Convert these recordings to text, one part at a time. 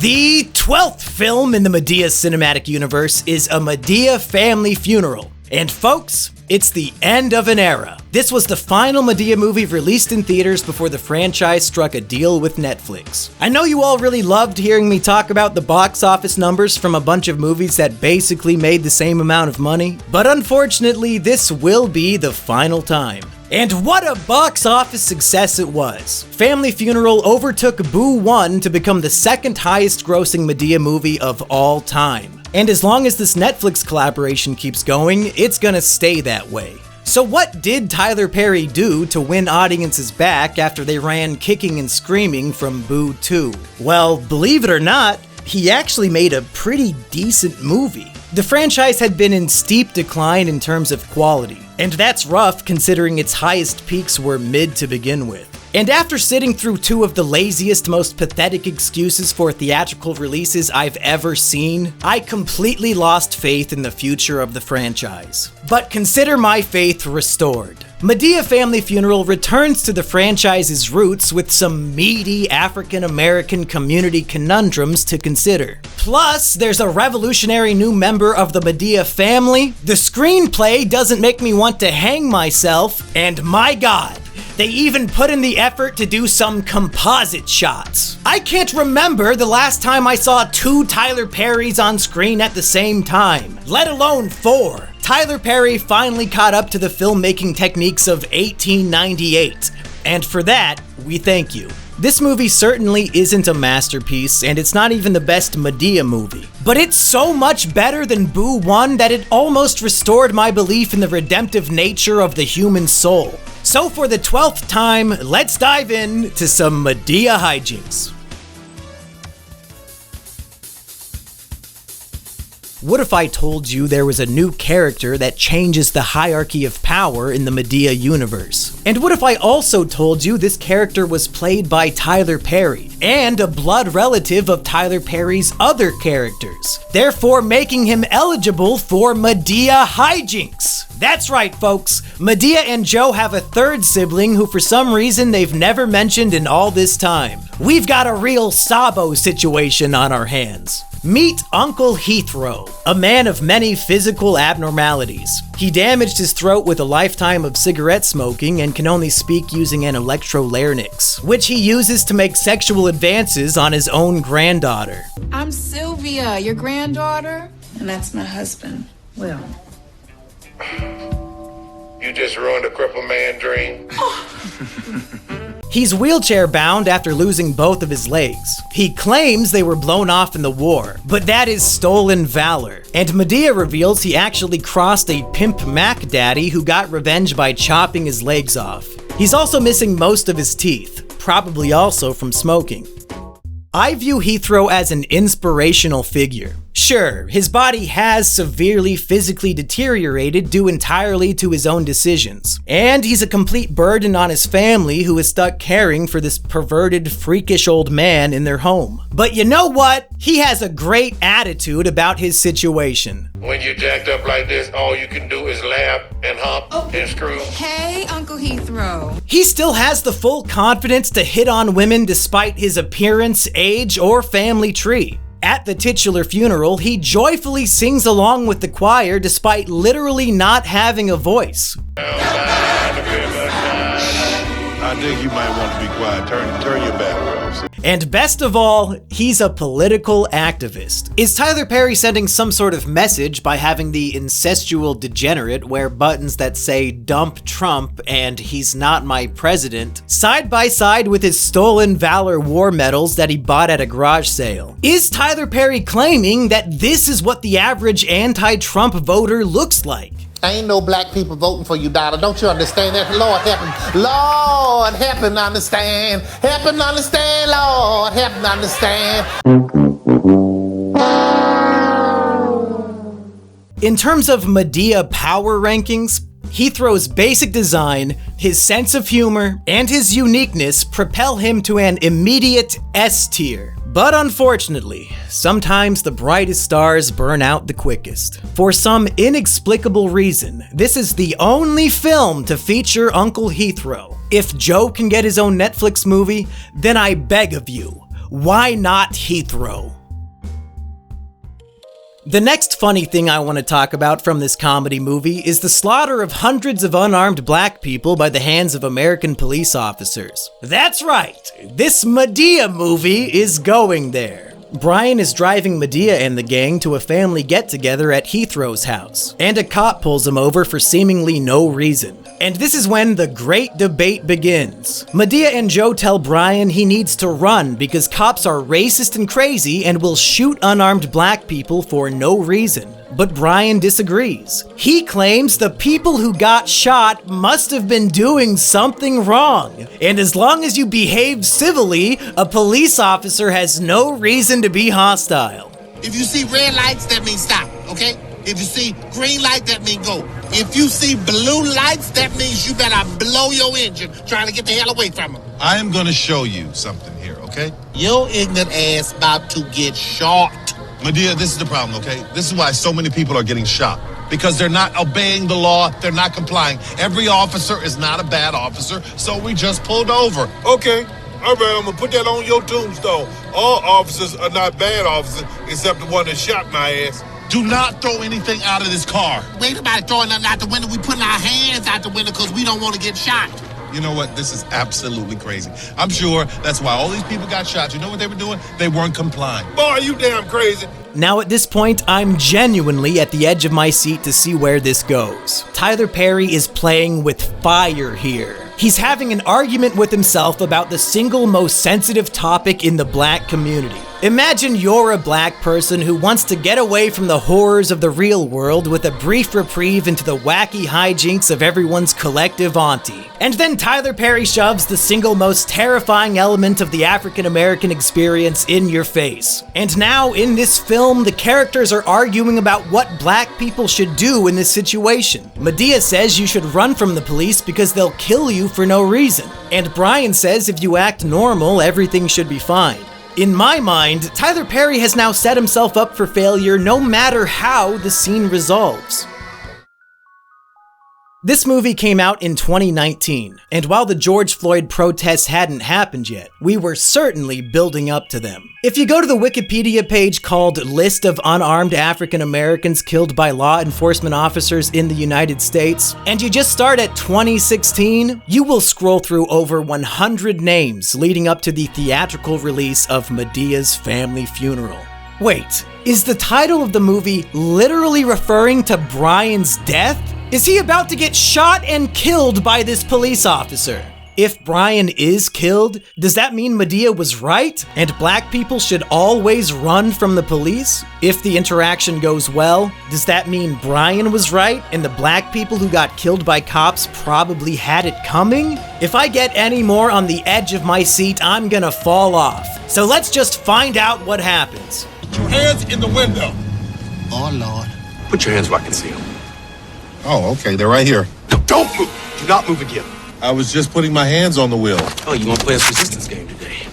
The 12th film in the Madea cinematic universe is A Madea Family Funeral. And folks, it's the end of an era. This was the final Madea movie released in theaters before the franchise struck a deal with Netflix. I know you all really loved hearing me talk about the box office numbers from a bunch of movies that basically made the same amount of money, but unfortunately, this will be the final time. And what a box office success it was! Family Funeral overtook Boo 1 to become the second highest grossing Madea movie of all time. And as long as this Netflix collaboration keeps going, it's gonna stay that way. So what did Tyler Perry do to win audiences back after they ran kicking and screaming from Boo 2? Well, believe it or not, he actually made a pretty decent movie. The franchise had been in steep decline in terms of quality, and that's rough considering its highest peaks were mid to begin with. And after sitting through two of the laziest, most pathetic excuses for theatrical releases I've ever seen, I completely lost faith in the future of the franchise. But consider my faith restored. Madea Family Funeral returns to the franchise's roots with some meaty African-American community conundrums to consider. Plus, there's a revolutionary new member of the Madea family, the screenplay doesn't make me want to hang myself, and my god, they even put in the effort to do some composite shots. I can't remember the last time I saw two Tyler Perrys on screen at the same time, let alone four. Tyler Perry finally caught up to the filmmaking techniques of 1898, and for that, we thank you. This movie certainly isn't a masterpiece, and it's not even the best Madea movie. But it's so much better than Boo 1 that it almost restored my belief in the redemptive nature of the human soul. So for the 12th time, let's dive in to some Madea hijinks. What if I told you there was a new character that changes the hierarchy of power in the Madea universe? And what if I also told you this character was played by Tyler Perry, and a blood relative of Tyler Perry's other characters, therefore making him eligible for Madea hijinks? That's right, folks. Madea and Joe have a third sibling who for some reason they've never mentioned in all this time. We've got a real Sabo situation on our hands. Meet Uncle Heathrow, a man of many physical abnormalities. He damaged his throat with a lifetime of cigarette smoking and can only speak using an electrolarynx, which he uses to make sexual advances on his own granddaughter. I'm Sylvia, your granddaughter? And that's my husband, Will. You just ruined a crippled man's dream. He's wheelchair bound after losing both of his legs. He claims they were blown off in the war, but that is stolen valor. And Madea reveals he actually crossed a pimp Mac daddy who got revenge by chopping his legs off. He's also missing most of his teeth, probably also from smoking. I view Heathrow as an inspirational figure. Sure, his body has severely physically deteriorated due entirely to his own decisions. And he's a complete burden on his family who is stuck caring for this perverted, freakish old man in their home. But you know what? He has a great attitude about his situation. When you're jacked up like this, all you can do is laugh and hump and screw. Hey, Uncle Heathrow. He still has the full confidence to hit on women despite his appearance, age, or family tree. At the titular funeral, he joyfully sings along with the choir despite literally not having a voice. I think you might want to be quiet. Turn your back, Rose. And best of all, he's a political activist. Is Tyler Perry sending some sort of message by having the incestual degenerate wear buttons that say "Dump Trump" and "He's not my president" side by side with his stolen valor war medals that he bought at a garage sale? Is Tyler Perry claiming that this is what the average anti-Trump voter looks like? Ain't no black people voting for you, daughter. Don't you understand that? Lord help him. Lord help him understand. Help him understand, Lord. Help him understand. In terms of Madea power rankings, Heathrow's basic design, his sense of humor, and his uniqueness propel him to an immediate S tier. But unfortunately, sometimes the brightest stars burn out the quickest. For some inexplicable reason, this is the only film to feature Uncle Heathrow. If Joe can get his own Netflix movie, then I beg of you, why not Heathrow? The next funny thing I want to talk about from this comedy movie is the slaughter of hundreds of unarmed black people by the hands of American police officers. That's right, this Madea movie is going there. Brian is driving Madea and the gang to a family get-together at Heathrow's house, and a cop pulls him over for seemingly no reason. And this is when the great debate begins. Madea and Joe tell Brian he needs to run because cops are racist and crazy and will shoot unarmed black people for no reason. But Brian disagrees. He claims the people who got shot must have been doing something wrong. And as long as you behave civilly, a police officer has no reason to be hostile. If you see red lights, that means stop, okay? If you see green light, that means go. If you see blue lights, that means you better blow your engine trying to get the hell away from them. I am gonna show you something here, okay? Your ignorant ass about to get shot. Madea, this is the problem, okay? This is why so many people are getting shot. Because they're not obeying the law, they're not complying. Every officer is not a bad officer, so we just pulled over. Okay. All right, I'm gonna put that on your tombstone. All officers are not bad officers, except the one that shot my ass. Do not throw anything out of this car. Wait about throwing nothing out the window. We putting our hands out the window because we don't want to get shot. You know what? This is absolutely crazy. I'm sure that's why all these people got shot. You know what they were doing? They weren't complying. Boy, you damn crazy. Now at this point, I'm genuinely at the edge of my seat to see where this goes. Tyler Perry is playing with fire here. He's having an argument with himself about the single most sensitive topic in the black community. Imagine you're a black person who wants to get away from the horrors of the real world with a brief reprieve into the wacky hijinks of everyone's collective auntie. And then Tyler Perry shoves the single most terrifying element of the African American experience in your face. And now in this film, the characters are arguing about what black people should do in this situation. Madea says you should run from the police because they'll kill you for no reason. And Brian says if you act normal, everything should be fine. In my mind, Tyler Perry has now set himself up for failure no matter how the scene resolves. This movie came out in 2019, and while the George Floyd protests hadn't happened yet, we were certainly building up to them. If you go to the Wikipedia page called List of Unarmed African Americans Killed by Law Enforcement Officers in the United States, and you just start at 2016, you will scroll through over 100 names leading up to the theatrical release of Madea's Family Funeral. Wait, is the title of the movie literally referring to Brian's death? Is he about to get shot and killed by this police officer? If Brian is killed, does that mean Madea was right and black people should always run from the police? If the interaction goes well, does that mean Brian was right and the black people who got killed by cops probably had it coming? If I get any more on the edge of my seat, I'm gonna fall off. So let's just find out what happens. Put your hands in the window. Oh, Lord. Put your hands where I can see them. Oh, okay, they're right here. No, don't move. Do not move again. I was just putting my hands on the wheel. Oh, you want to play this resistance game today?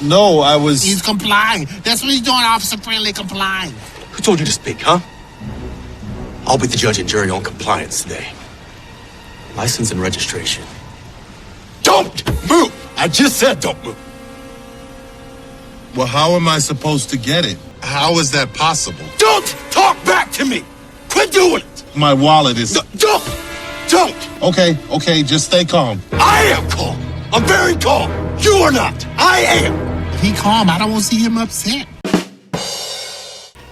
No, I was... He's complying. That's what he's doing, Officer Friendly, complying. Who told you to speak, huh? I'll be the judge and jury on compliance today. License and registration. Don't move! I just said don't move. Well, how am I supposed to get it? How is that possible? Don't talk back to me! Quit doing it! My wallet is... No, don't! Okay, just stay calm. I am calm! I'm very calm! You are not! I am! He calm. I don't want to see him upset.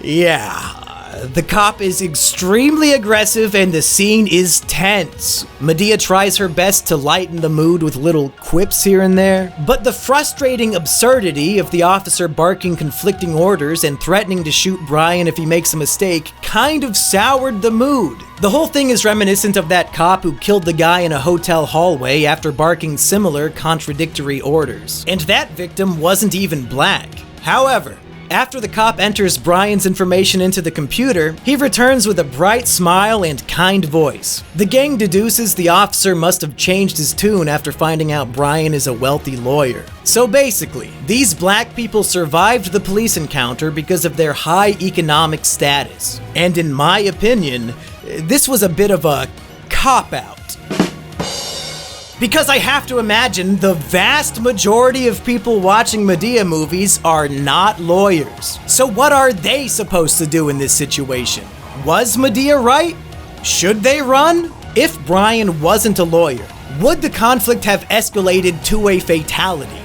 Yeah, the cop is extremely aggressive and the scene is tense. Madea tries her best to lighten the mood with little quips here and there, but the frustrating absurdity of the officer barking conflicting orders and threatening to shoot Brian if he makes a mistake kind of soured the mood. The whole thing is reminiscent of that cop who killed the guy in a hotel hallway after barking similar contradictory orders. And that victim wasn't even black. However, after the cop enters Brian's information into the computer, he returns with a bright smile and kind voice. The gang deduces the officer must have changed his tune after finding out Brian is a wealthy lawyer. So basically, these black people survived the police encounter because of their high economic status. And in my opinion, this was a bit of a cop-out. Because I have to imagine the vast majority of people watching Madea movies are not lawyers. So what are they supposed to do in this situation? Was Madea right? Should they run? If Brian wasn't a lawyer, would the conflict have escalated to a fatality?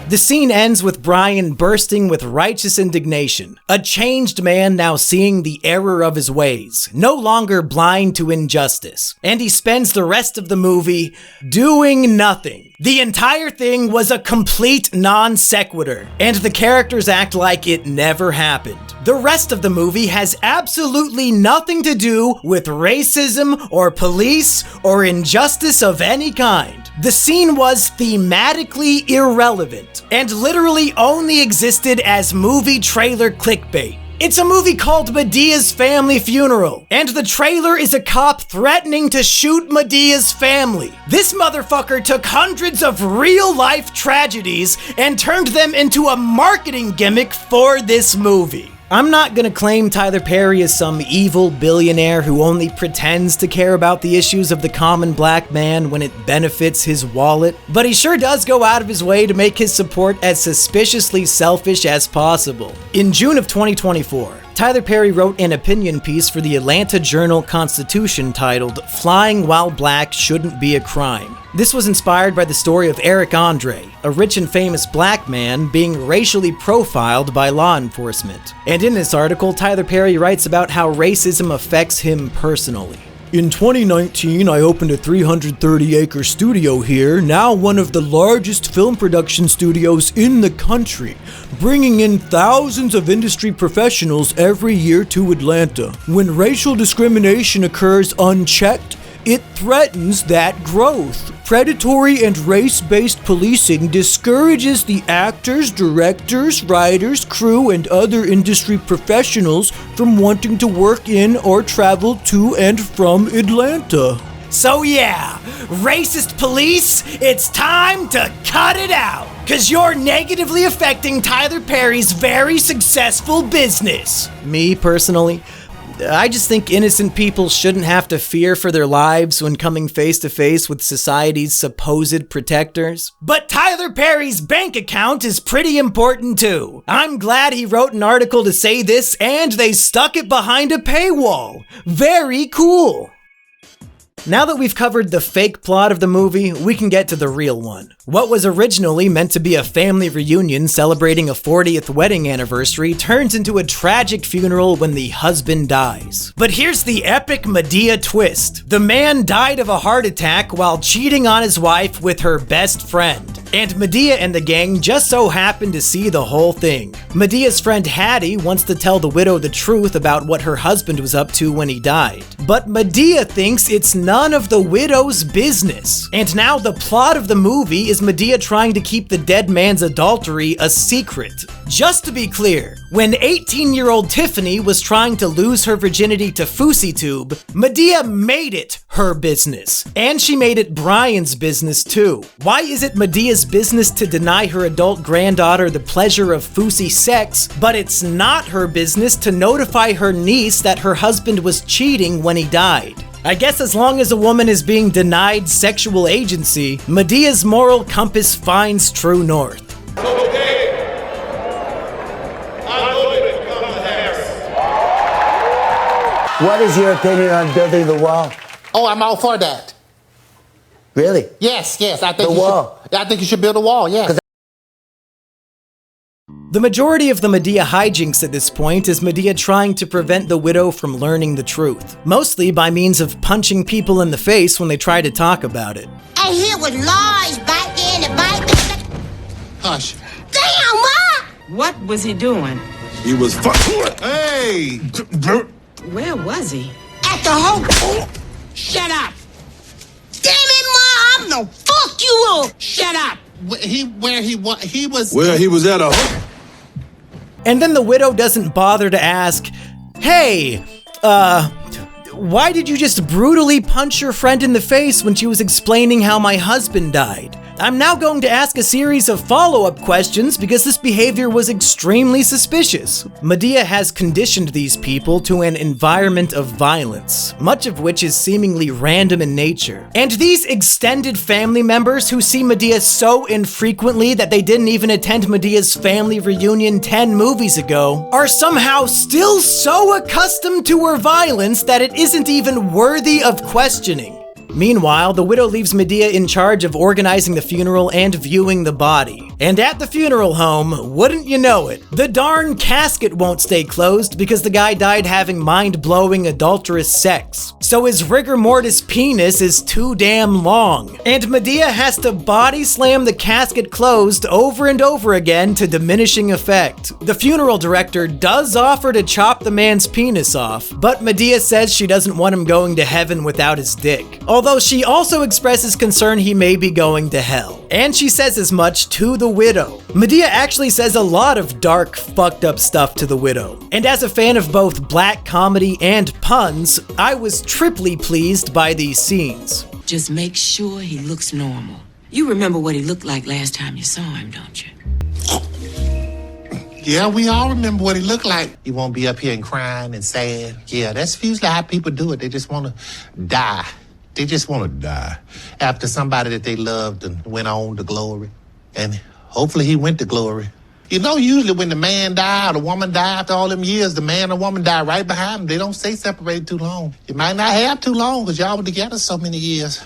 The scene ends with Brian bursting with righteous indignation, a changed man now seeing the error of his ways, no longer blind to injustice, and he spends the rest of the movie doing nothing. The entire thing was a complete non sequitur, and the characters act like it never happened. The rest of the movie has absolutely nothing to do with racism or police or injustice of any kind. The scene was thematically irrelevant and literally only existed as movie trailer clickbait. It's a movie called Madea's Family Funeral, and the trailer is a cop threatening to shoot Madea's family. This motherfucker took hundreds of real-life tragedies and turned them into a marketing gimmick for this movie. I'm not gonna claim Tyler Perry is some evil billionaire who only pretends to care about the issues of the common black man when it benefits his wallet, but he sure does go out of his way to make his support as suspiciously selfish as possible. In June of 2024, Tyler Perry wrote an opinion piece for the Atlanta Journal-Constitution titled "Flying While Black Shouldn't Be a Crime." This was inspired by the story of Eric Andre, a rich and famous black man being racially profiled by law enforcement. And in this article, Tyler Perry writes about how racism affects him personally. In 2019, I opened a 330-acre studio here, now one of the largest film production studios in the country, bringing in thousands of industry professionals every year to Atlanta. When racial discrimination occurs unchecked, it threatens that growth. Predatory and race-based policing discourages the actors, directors, writers, crew, and other industry professionals from wanting to work in or travel to and from Atlanta. So yeah, racist police, it's time to cut it out, cause you're negatively affecting Tyler Perry's very successful business. Me personally, I just think innocent people shouldn't have to fear for their lives when coming face to face with society's supposed protectors. But Tyler Perry's bank account is pretty important too. I'm glad he wrote an article to say this and they stuck it behind a paywall. Very cool. Now that we've covered the fake plot of the movie, we can get to the real one. What was originally meant to be a family reunion celebrating a 40th wedding anniversary turns into a tragic funeral when the husband dies. But here's the epic Madea twist. The man died of a heart attack while cheating on his wife with her best friend. And Madea and the gang just so happened to see the whole thing. Madea's friend Hattie wants to tell the widow the truth about what her husband was up to when he died. But Madea thinks it's none of the widow's business. And now the plot of the movie is Madea trying to keep the dead man's adultery a secret. Just to be clear, when 18-year-old Tiffany was trying to lose her virginity to FouseyTube, Madea made it her business. And she made it Brian's business too. Why is it Madea's business to deny her adult granddaughter the pleasure of Fousey sex, but it's not her business to notify her niece that her husband was cheating when he died? I guess as long as a woman is being denied sexual agency, Madea's moral compass finds true north. What is your opinion on building the wall? Oh, I'm all for that. Really? Yes, I think The I think you should build a wall, yes. The majority of the Madea hijinks at this point is Madea trying to prevent the widow from learning the truth, mostly by means of punching people in the face when they try to talk about it. And he was lies back in the back. Hush. Damn, what? What was he doing? He was Hey! Where was he? At the hotel. Shut up! Damn it, Ma, I'm gonna fuck you up. Shut up! He was at a And then the widow doesn't bother to ask, hey, why did you just brutally punch your friend in the face when she was explaining how my husband died? I'm now going to ask a series of follow-up questions because this behavior was extremely suspicious. Madea has conditioned these people to an environment of violence, much of which is seemingly random in nature. And these extended family members who see Madea so infrequently that they didn't even attend Medea's family reunion 10 movies ago are somehow still so accustomed to her violence that it isn't even worthy of questioning. Meanwhile, the widow leaves Madea in charge of organizing the funeral and viewing the body. And at the funeral home, wouldn't you know it, the darn casket won't stay closed because the guy died having mind-blowing adulterous sex. So his rigor mortis penis is too damn long. And Madea has to body slam the casket closed over and over again to diminishing effect. The funeral director does offer to chop the man's penis off, but Madea says she doesn't want him going to heaven without his dick. Although she also expresses concern he may be going to hell. And she says as much to the widow. Madea actually says a lot of dark, fucked up stuff to the widow. And as a fan of both black comedy and puns, I was triply pleased by these scenes. Just make sure he looks normal. You remember what he looked like last time you saw him, don't you? Yeah, we all remember what he looked like. You won't be up here and crying and sad. Yeah, that's usually how people do it. They just want to die. They just want to die after somebody that they loved and went on to glory. And hopefully he went to glory. You know, usually when the man died or the woman died after all them years, the man or woman died right behind them. They don't stay separated too long. You might not have too long because y'all were together so many years.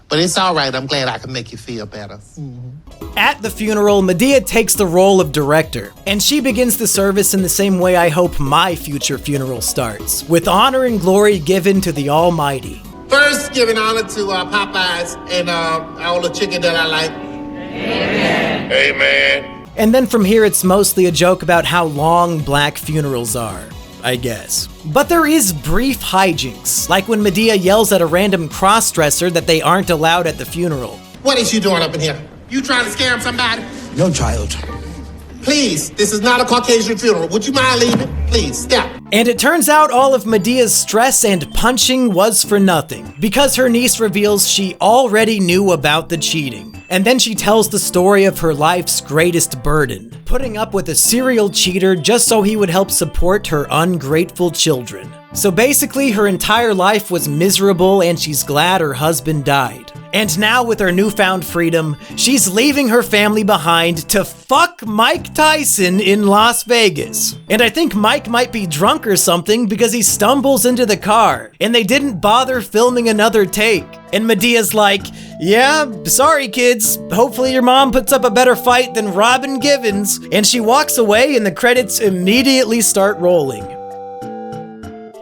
But it's all right. I'm glad I can make you feel better. Mm-hmm. At the funeral, Madea takes the role of director, and she begins the service in the same way I hope my future funeral starts, with honor and glory given to the Almighty. First, giving honor to Popeyes and all the chicken that I like. Amen. Amen. And then from here, it's mostly a joke about how long black funerals are, I guess. But there is brief hijinks, like when Madea yells at a random cross-dresser that they aren't allowed at the funeral. What is you doing up in here? You trying to scam somebody? No, child. Please, this is not a Caucasian funeral. Would you mind leaving? Please, step. And it turns out all of Medea's stress and punching was for nothing, because her niece reveals she already knew about the cheating. And then she tells the story of her life's greatest burden, putting up with a serial cheater just so he would help support her ungrateful children. So basically, her entire life was miserable and she's glad her husband died. And now with her newfound freedom, she's leaving her family behind to fuck Mike Tyson in Las Vegas. And I think Mike might be drunk or something because he stumbles into the car, and they didn't bother filming another take. And Medea's like, yeah, sorry kids, hopefully your mom puts up a better fight than Robin Givens. And she walks away and the credits immediately start rolling.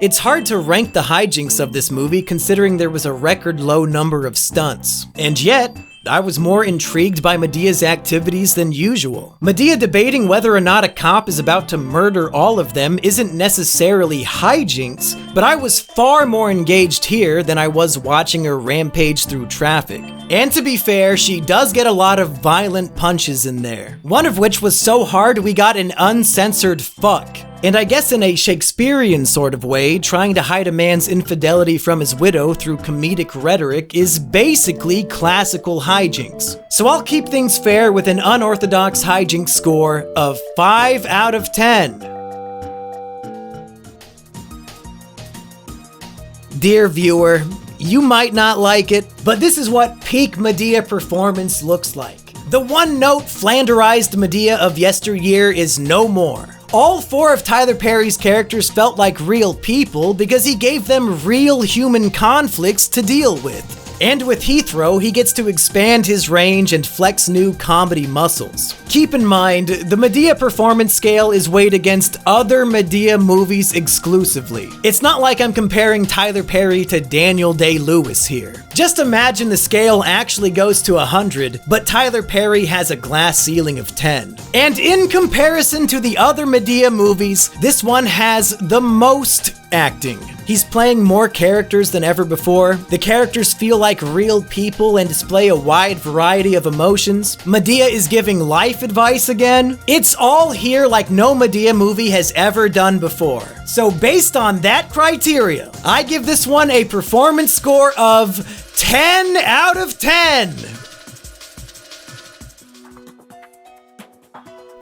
It's hard to rank the hijinks of this movie considering there was a record low number of stunts. And yet, I was more intrigued by Medea's activities than usual. Madea debating whether or not a cop is about to murder all of them isn't necessarily hijinks, but I was far more engaged here than I was watching her rampage through traffic. And to be fair, she does get a lot of violent punches in there. One of which was so hard we got an uncensored fuck. And I guess in a Shakespearean sort of way, trying to hide a man's infidelity from his widow through comedic rhetoric is basically classical hijinks. So I'll keep things fair with an unorthodox hijinks score of 5 out of 10. Dear viewer, you might not like it, but this is what peak Madea performance looks like. The one-note flanderized Madea of yesteryear is no more. All 4 of Tyler Perry's characters felt like real people because he gave them real human conflicts to deal with. And with Heathrow, he gets to expand his range and flex new comedy muscles. Keep in mind, the Madea performance scale is weighed against other Madea movies exclusively. It's not like I'm comparing Tyler Perry to Daniel Day-Lewis here. Just imagine the scale actually goes to 100, but Tyler Perry has a glass ceiling of 10. And in comparison to the other Madea movies, this one has the most acting. He's playing more characters than ever before. The characters feel like real people and display a wide variety of emotions. Madea is giving life advice again. It's all here like no Madea movie has ever done before. So based on that criteria, I give this one a performance score of 10 out of 10.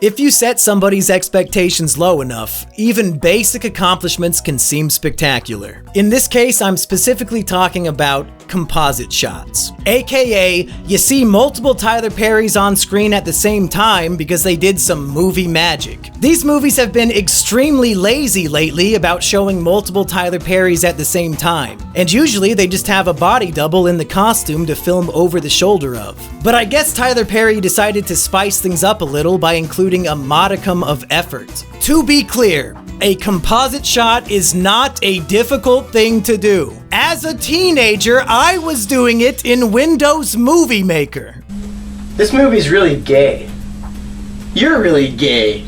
If you set somebody's expectations low enough, even basic accomplishments can seem spectacular. In this case, I'm specifically talking about composite shots. AKA, you see multiple Tyler Perrys on screen at the same time because they did some movie magic. These movies have been extremely lazy lately about showing multiple Tyler Perrys at the same time, and usually they just have a body double in the costume to film over the shoulder of. But I guess Tyler Perry decided to spice things up a little by including a modicum of effort. To be clear, a composite shot is not a difficult thing to do. As a teenager, I was doing it in Windows Movie Maker. This movie's really gay. You're really gay.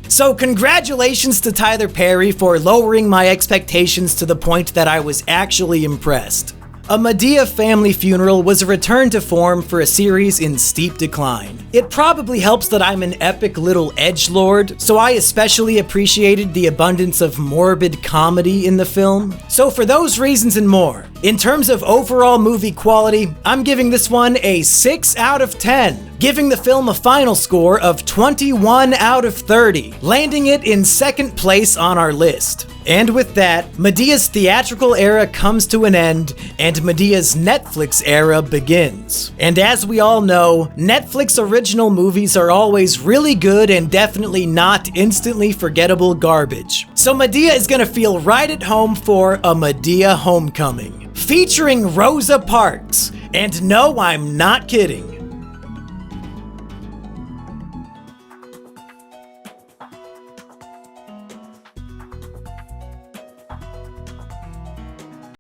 So congratulations to Tyler Perry for lowering my expectations to the point that I was actually impressed. A Madea family funeral was a return to form for a series in steep decline. It probably helps that I'm an epic little edgelord, so I especially appreciated the abundance of morbid comedy in the film. So for those reasons and more, in terms of overall movie quality, I'm giving this one a 6 out of 10, giving the film a final score of 21 out of 30, landing it in second place on our list. And with that, Madea's theatrical era comes to an end, and Madea's Netflix era begins. And as we all know, Netflix original movies are always really good and definitely not instantly forgettable garbage. So Madea is gonna feel right at home for a Madea Homecoming, featuring Rosa Parks. And no, I'm not kidding.